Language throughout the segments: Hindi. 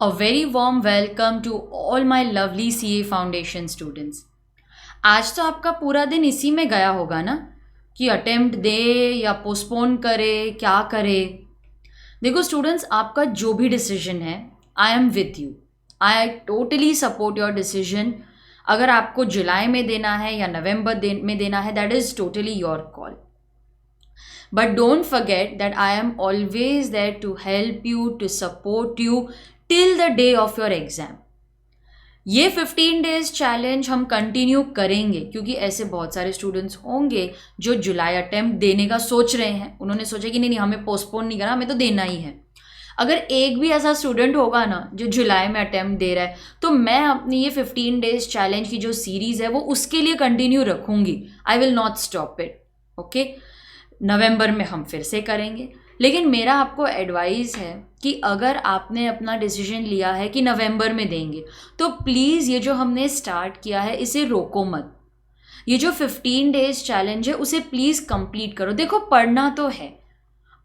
A very warm welcome to all my lovely CA Foundation students. आज तो आपका पूरा दिन इसी में गया होगा ना कि अटेम्प्ट दे या पोस्टपोन करे, क्या करे। देखो स्टूडेंट्स, आपका जो भी डिसीजन है, I am with you. I totally support your decision. अगर आपको जुलाई में देना है या नवंबर में देना है, that is totally your call. But don't forget that I am always there to help you, to support you till the day of your exam. ये 15 डेज चैलेंज हम कंटिन्यू करेंगे क्योंकि ऐसे बहुत सारे स्टूडेंट्स होंगे जो जुलाई अटेम्प्ट देने का सोच रहे हैं. उन्होंने सोचा कि नहीं हमें पोस्टपोन नहीं करना, हमें तो देना ही है. अगर एक भी ऐसा स्टूडेंट होगा ना जो जुलाई में अटेम्प्ट दे रहा है, तो मैं अपनी ये 15 डेज चैलेंज की जो सीरीज़ है वो उसके लिए कंटिन्यू रखूँगी. I will not stop it. Okay, नवंबर में हम फिर से करेंगे. लेकिन मेरा आपको एडवाइस है कि अगर आपने अपना डिसीजन लिया है कि नवंबर में देंगे, तो प्लीज़ ये जो हमने स्टार्ट किया है इसे रोको मत. ये जो 15 डेज चैलेंज है उसे प्लीज़ कंप्लीट करो. देखो, पढ़ना तो है,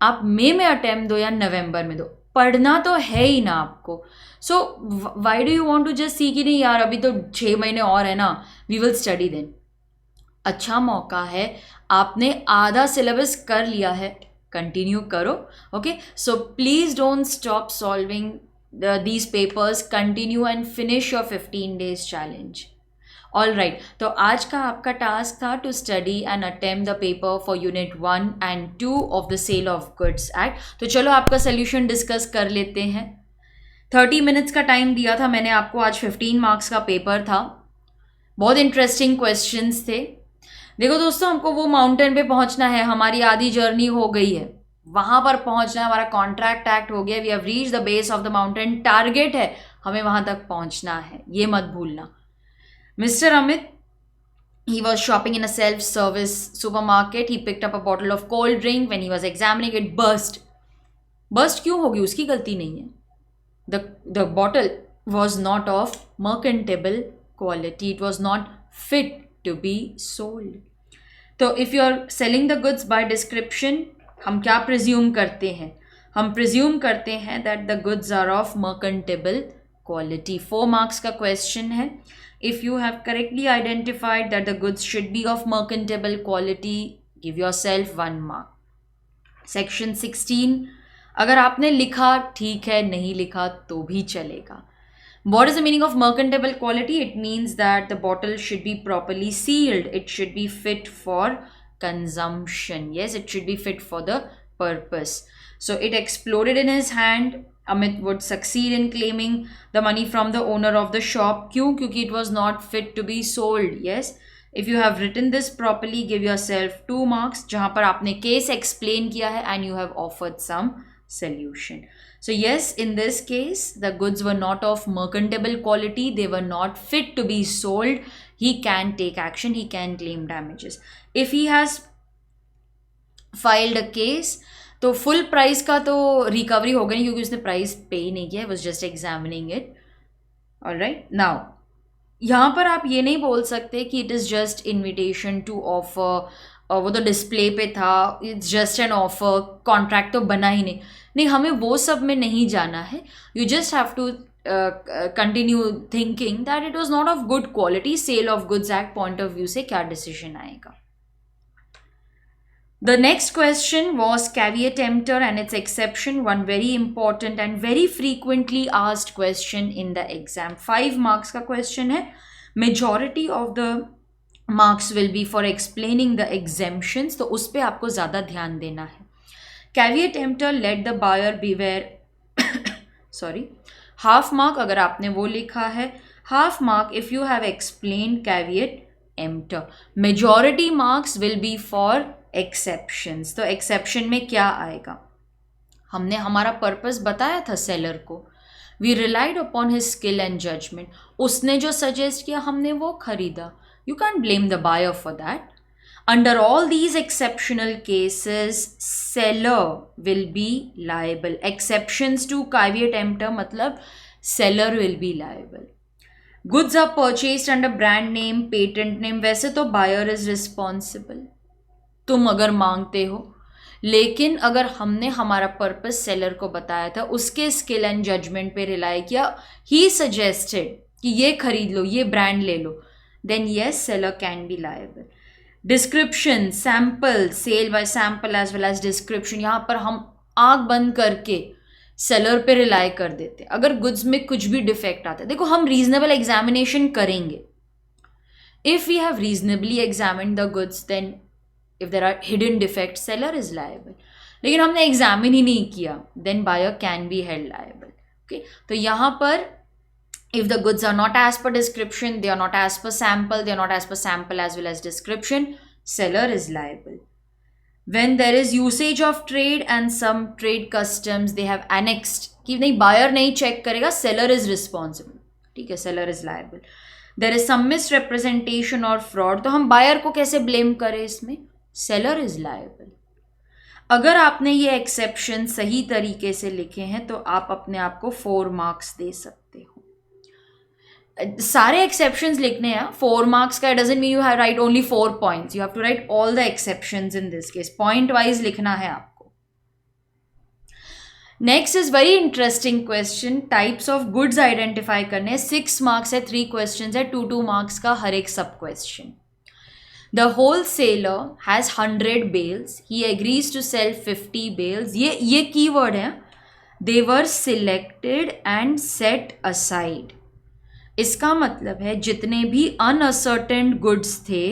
आप मई में अटेम्प्ट दो या नवंबर में दो, पढ़ना तो है ही ना आपको. So why do you want to just see कि नहीं यार अभी तो 6 महीने और है ना, वी विल स्टडी देन. अच्छा मौका है, आपने आधा सिलेबस कर लिया है, कंटिन्यू करो. Okay, so please don't stop solving these papers, continue and finish your 15 days challenge. All right, तो आज का आपका टास्क था to study and attempt the paper for unit 1 and 2 of the sale of goods act. तो चलो आपका सोल्यूशन डिस्कस कर लेते हैं. 30 मिनट्स का टाइम दिया था मैंने आपको. आज 15 मार्क्स का पेपर था. बहुत इंटरेस्टिंग क्वेश्चंस थे. देखो दोस्तों, हमको वो माउंटेन पे पहुंचना है. हमारी आधी जर्नी हो गई है, वहां पर पहुंचना है. हमारा कॉन्ट्रैक्ट एक्ट हो गया. We have reach the base of the mountain. Target है, हमें वहां तक पहुंचना है, ये मत भूलना. Mister Amit, he was shopping in a self-service supermarket. He picked up a bottle of cold drink. When he was examining it, burst क्यों होगी, उसकी गलती नहीं है. The bottle was not of merchantable quality. It was not fit to be sold. तो if you are selling the goods by description, हम क्या प्रिज्यूम करते हैं? हम प्रिज्यूम करते हैं that the goods are of merchantable quality. 4 marks का क्वेश्चन है. If you have correctly identified that the goods should be of merchantable quality, give yourself 1 mark. Section 16, अगर आपने लिखा ठीक है, नहीं लिखा तो भी चलेगा. What is the meaning of merchantable quality? It means that the bottle should be properly sealed. It should be fit for consumption. Yes, it should be fit for the purpose. So it exploded in his hand. Amit would succeed in claiming the money from the owner of the shop. क्यों? क्योंकि it was not fit to be sold. Yes. If you have written this properly, give yourself 2 marks. जहाँ पर आपने case explain किया है and you have offered some solution. So yes, in this case, the goods were not of merchantable quality. They were not fit to be sold. He can take action. He can claim damages. If he has filed a case, तो full price का तो recovery होगा नहीं क्योंकि उसने price pay नहीं किया. was just examining it. Alright. Now, यहाँ पर आप ये नहीं बोल सकते कि it is just invitation to offer. वो तो डिस्प्ले पे था. It's just an offer, contract तो बना ही नहीं. हमें वो सब में नहीं जाना है. You just have to continue thinking that it was not of good quality. Sale of goods act point of view से क्या डिसीजन आएगा. The next question was caveat emptor and its exception. One very important and very frequently asked question in the exam. 5 marks का क्वेश्चन है. Majority of the marks will be for explaining the exemptions, तो उस पर आपको ज़्यादा ध्यान देना है. Caveat emptor, let the buyer beware. Sorry, half mark अगर आपने वो लिखा है. Half mark if you have explain caveat emptor. Majority marks will be for exceptions. तो एक्सेप्शन में क्या आएगा? हमने हमारा पर्पस बताया था सेलर को. We relied upon his skill and judgement. उसने जो सजेस्ट किया हमने वो खरीदा. You can't blame the buyer for that. Under all these exceptional cases, seller will be liable. Exceptions to caveat emptor मतलब seller will be liable. Goods are purchased under brand name, patent name. वैसे तो buyer is responsible. तुम अगर मांगते हो, लेकिन अगर हमने हमारा पर्पस सेलर को बताया था, उसके स्किल एंड जजमेंट पे रिलाई किया, ही सजेस्टेड कि ये खरीद लो, ये ब्रांड ले लो, then yes seller can be liable. Description, sample, sale by sample as well as description, यहाँ पर हम आंख बंद करके सेलर पे रिलाई कर देते. अगर गुड्स में कुछ भी डिफेक्ट आता है, देखो हम रीजनेबल एग्जामिनेशन करेंगे. If we have reasonably examine the goods, then if there are hidden defect, seller is liable. लेकिन हमने एग्जामिन ही नहीं किया, then buyer can be held liable. Okay, तो यहाँ पर if the goods are not as per description, they are not as per sample, they are not as per sample as well as description, seller is liable. When there is usage of trade and some trade customs they have annexed, कि नहीं buyer नहीं check करेगा, seller is responsible. ठीक है, seller is liable. There is some misrepresentation or fraud, तो हम buyer को कैसे blame करें इसमें? Seller is liable. अगर आपने ये एक्सेप्शन सही तरीके से लिखे हैं तो आप अपने आप को 4 मार्क्स दे सकते हो. सारे एक्सेप्शंस लिखने हैं. 4 मार्क्स का doesn't mean you have write only 4 points, you have to write all the exceptions in this case. Point wise लिखना है आपको. Next is very interesting question. Types of goods identify करने. 6 मार्क्स है, 3 क्वेश्चन है, 2 मार्क्स का हर एक sub question. The wholesaler has 100 bales, he agrees to sell 50 bales. ये कीवर्ड है. They were selected and set aside. इसका मतलब है जितने भी अनअसर्टेन गुड्स थे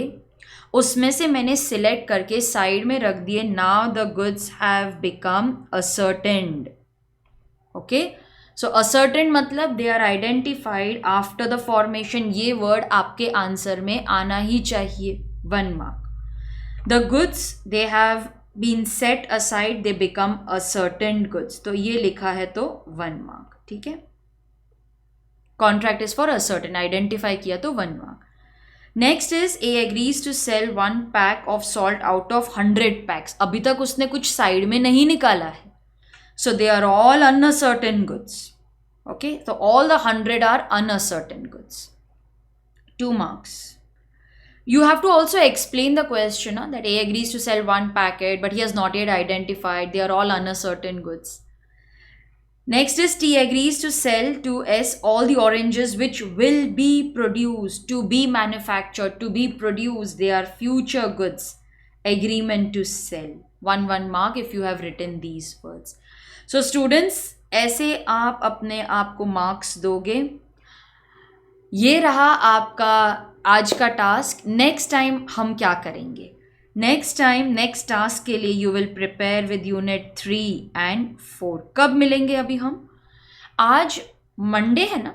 उसमें से मैंने सिलेक्ट करके साइड में रख दिए. Now the goods have become ascertained. Okay, so ascertain मतलब they are identified after the formation. ये वर्ड आपके आंसर में आना ही चाहिए. 1 mark. The goods they have been set aside, they become ascertained goods. तो ये लिखा है तो 1 मार्क. ठीक है, contract is for ascertain, identify किया तो 1 mark. Next is a agrees to sell 1 pack of salt out of 100 packs. अभी तक उसने कुछ साइड में नहीं निकाला है, so they are all unascertain goods. Okay, तो all the 100 are unascertain goods. 2 marks. You have to also explain the question that A agrees to sell 1 packet but he has not yet identified, they are all uncertain goods. Next is T agrees to sell to S all the oranges which will be produced, to be manufactured, to be produced, they are future goods. Agreement to sell. 1 mark if you have written these words. So students, ऐसे आप अपने आप को मार्क्स दोगे. ये रहा आपका आज का टास्क. नेक्स्ट टाइम हम क्या करेंगे? नेक्स्ट टास्क के लिए you will prepare with unit 3 and 4. कब मिलेंगे अभी हम? आज मंडे है ना,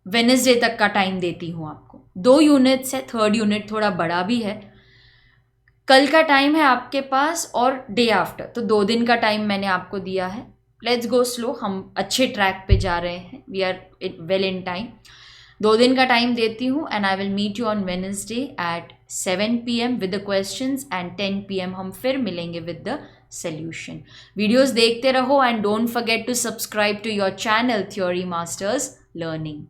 वेडनेसडे तक का टाइम देती हूँ आपको. 2 यूनिट्स है, 3rd यूनिट थोड़ा बड़ा भी है. कल का टाइम है आपके पास और डे आफ्टर, तो 2 दिन का टाइम मैंने आपको दिया है. लेट्स गो स्लो, हम अच्छे ट्रैक पे जा रहे हैं. We are well in time. 2 दिन का टाइम देती हूँ and I will meet you on Wednesday at 7 PM with the questions and 10 PM हम फिर मिलेंगे विद द सॉल्यूशन. वीडियोस देखते रहो and don't forget to subscribe to your channel theory masters learning.